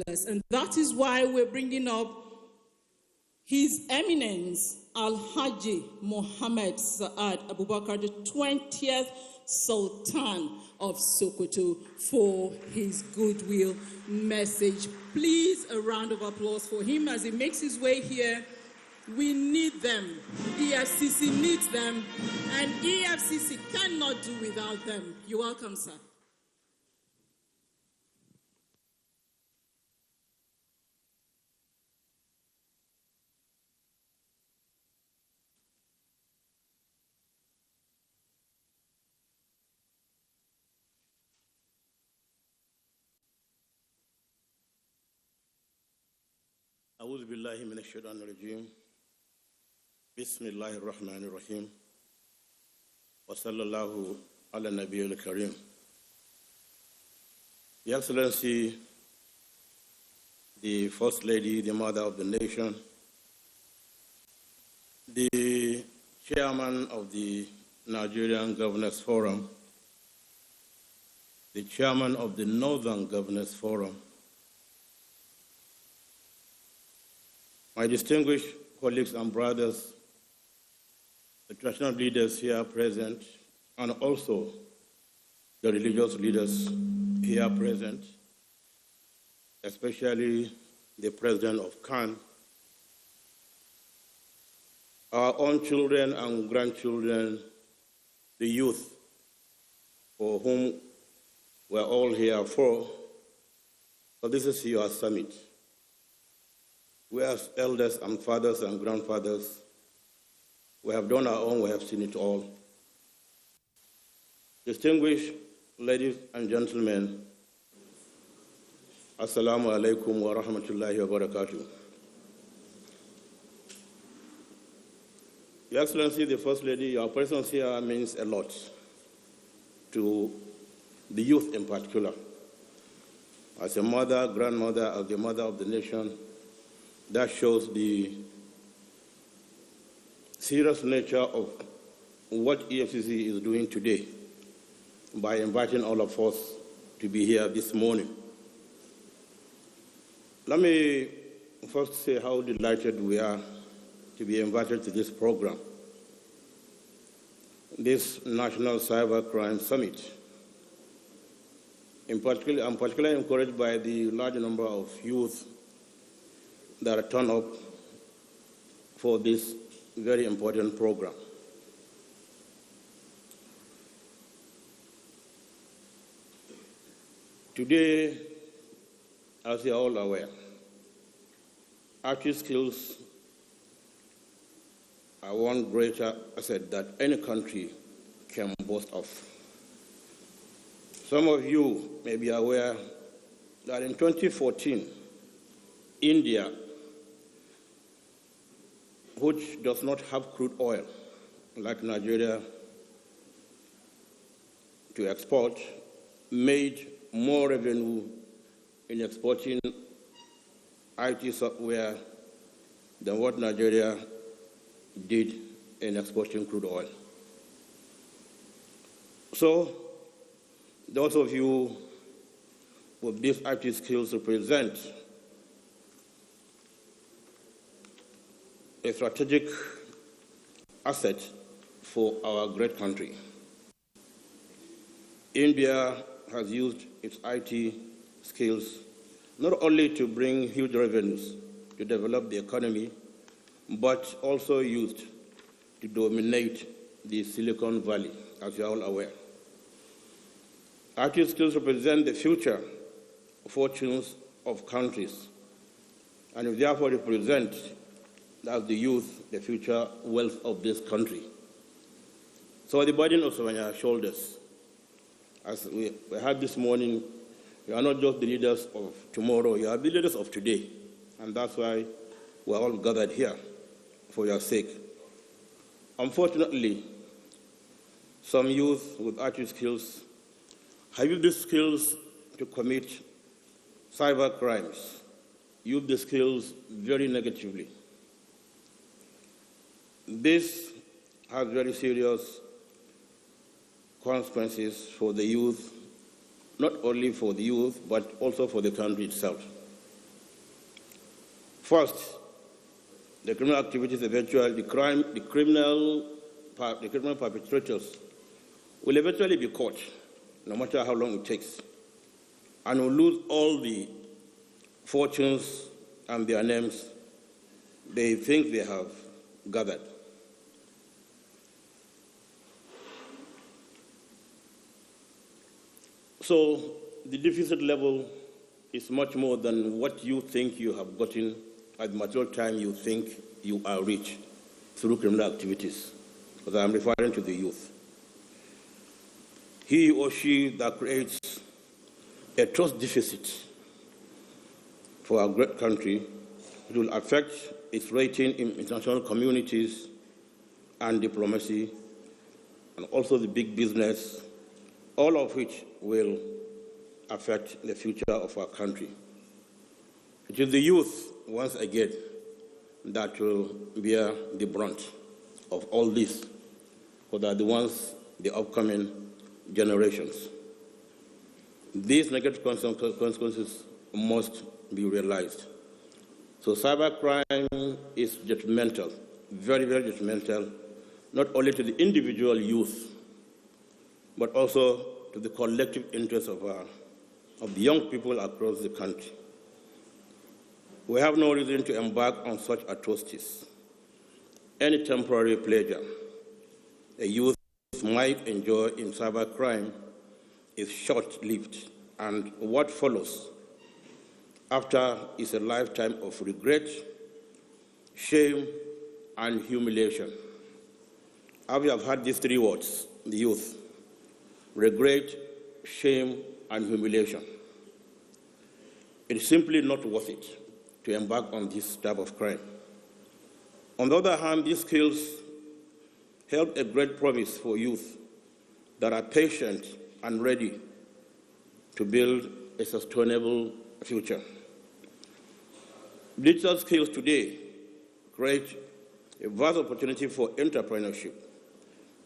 And that is why we're bringing up His Eminence Al-Haji Mohammed Saad Abubakar, the 20th Sultan of Sokoto, for his goodwill message. Please, a round of applause for him as he makes his way here. We need them. EFCC needs them, and EFCC cannot do without them. You're welcome, sir. أعوذ بالله من الشيطان الرجيم بسم الله الرحمن الرحيم وصلى الله على النبي الكريم. Your Excellency, the First Lady, the Mother of the Nation, the Chairman of the Nigerian Governors Forum, the Chairman of the Northern Governors Forum, my distinguished colleagues and brothers, the traditional leaders here present, and also the religious leaders here present, especially the President of CAN, our own children and grandchildren, the youth, for whom we're all here for. So this is your summit. We as elders and fathers and grandfathers, we have done our own, we have seen it all. Distinguished ladies and gentlemen, Assalamu alaikum wa rahmatullahi wa barakatuh. Your Excellency, the First Lady, your presence here means a lot to the youth in particular. As a mother, grandmother, as the mother of the nation, that shows the serious nature of what EFCC is doing today by inviting all of us to be here this morning. Let me first say how delighted we are to be invited to this program, this National Cybercrimes Summit. I'm particularly encouraged by the large number of youth that are turned up for this very important program. Today, as you are all aware, IT skills are one greater asset that any country can boast of. Some of you may be aware that in 2014, India, which does not have crude oil like Nigeria to export, made more revenue in exporting IT software than what Nigeria did in exporting crude oil. So those of you with these IT skills represent a strategic asset for our great country. India has used its IT skills not only to bring huge revenues to develop the economy, but also used to dominate the Silicon Valley, as you are all aware. IT skills represent the future fortunes of countries, and therefore represent, as the youth, the future wealth of this country. So the burden also on your shoulders. As we had this morning, you are not just the leaders of tomorrow, you are the leaders of today. And that's why we're all gathered here for your sake. Unfortunately, some youth with IT skills have used these skills to commit cyber crimes, use the skills very negatively. This has very serious consequences for the youth, not only for the youth, but also for the country itself. First, the criminal activities eventually, the criminal perpetrators will eventually be caught, no matter how long it takes, and will lose all the fortunes and their names they think they have gathered. So the deficit level is much more than what you think you have gotten at the material time you think you are rich through criminal activities, because I am referring to the youth. He or she that creates a trust deficit for our great country, it will affect its rating in international communities and diplomacy, and also the big business, all of which will affect the future of our country. It is the youth, once again, that will bear the brunt of all this, because they are the ones, the upcoming generations. These negative consequences must be realized. So cybercrime is detrimental, very, very detrimental, not only to the individual youth, but also to the collective interests of the young people across the country. We have no reason to embark on such atrocities. Any temporary pleasure a youth might enjoy in cybercrime is short-lived, and what follows after is a lifetime of regret, shame, and humiliation. We have had these three words, the youth: regret, shame, and humiliation. It is simply not worth it to embark on this type of crime. On the other hand, these skills held a great promise for youth that are patient and ready to build a sustainable future. Digital skills today create a vast opportunity for entrepreneurship,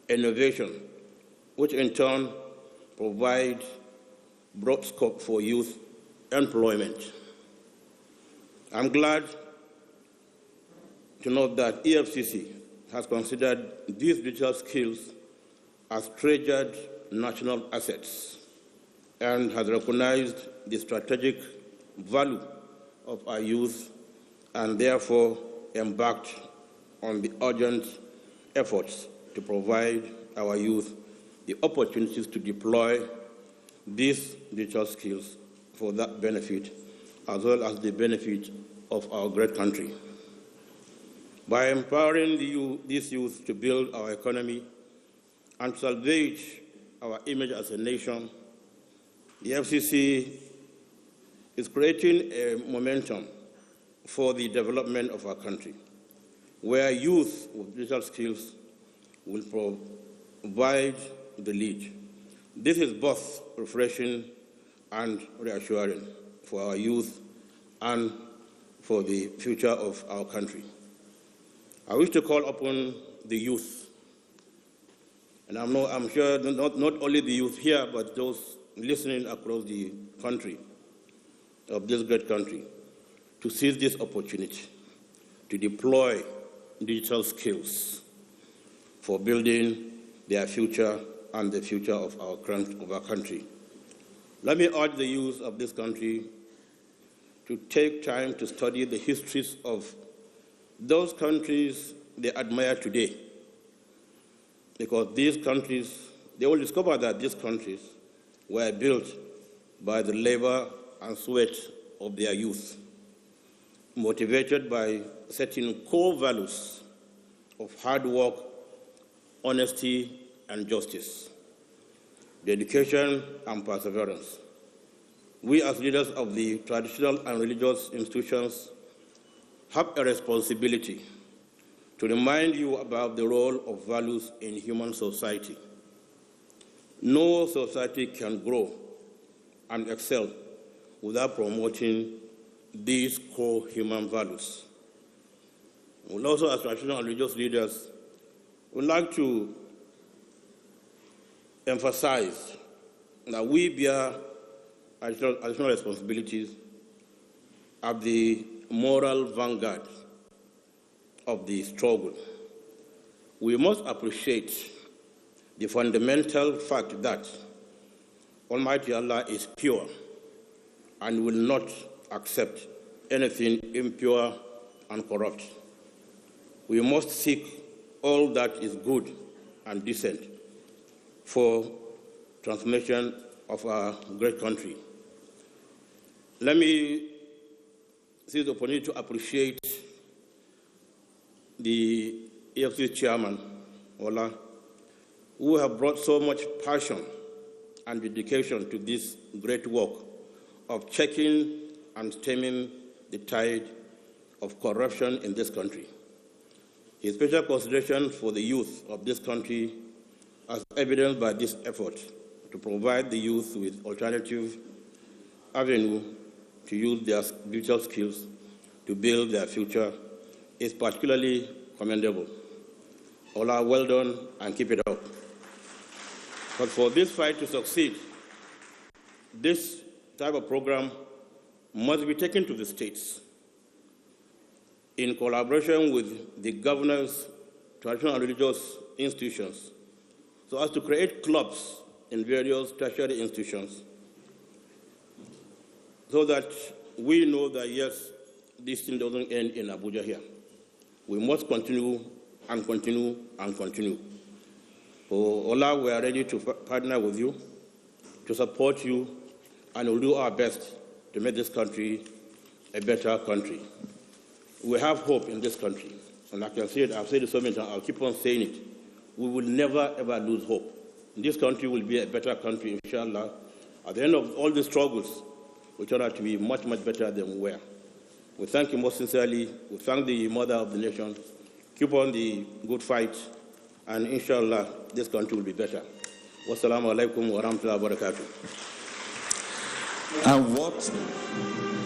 innovation, which in turn provide broad scope for youth employment. I'm glad to note that EFCC has considered these digital skills as treasured national assets and has recognized the strategic value of our youth and therefore embarked on the urgent efforts to provide our youth the opportunities to deploy these digital skills for that benefit, as well as the benefit of our great country. By empowering these youth to build our economy and salvage our image as a nation, the FCC is creating a momentum for the development of our country, where youth with digital skills will provide the lead. This is both refreshing and reassuring for our youth and for the future of our country. I wish to call upon the youth, and I'm sure not only the youth here, but those listening across the country, of this great country, to seize this opportunity to deploy digital skills for building their future and the future of our country. Let me urge the youth of this country to take time to study the histories of those countries they admire today, because these countries, they will discover that these countries were built by the labor and sweat of their youth, motivated by certain core values of hard work, honesty, and justice, dedication, and perseverance. We as leaders of the traditional and religious institutions have a responsibility to remind you about the role of values in human society. No society can grow and excel without promoting these core human values. We also, as traditional and religious leaders, would like to emphasize that we bear additional responsibilities at the moral vanguard of the struggle. We must appreciate the fundamental fact that Almighty Allah is pure and will not accept anything impure and corrupt. We must seek all that is good and decent for transformation of our great country. Let me seize the opportunity to appreciate the EFCC chairman, Ola, who have brought so much passion and dedication to this great work of checking and stemming the tide of corruption in this country. His special consideration for the youth of this country, as evidenced by this effort to provide the youth with alternative avenue to use their digital skills to build their future, is particularly commendable. Ola, well done and keep it up. But for this fight to succeed, this type of program must be taken to the states in collaboration with the governors, traditional and religious institutions, so as to create clubs in various tertiary institutions, so that we know that, yes, this thing doesn't end in Abuja here. We must continue and continue and continue. For Ola, we are ready to partner with you, to support you, and we'll do our best to make this country a better country. We have hope in this country, and I can say it, I've said it so many times, I'll keep on saying it. We will never, ever lose hope. This country will be a better country, inshallah. At the end of all the struggles, we turn out to be much, much better than we were. We thank you most sincerely. We thank the mother of the nation. Keep on the good fight, and inshallah, this country will be better. Wassalamu alaikum wa rahmatullahi wa barakatuh. And what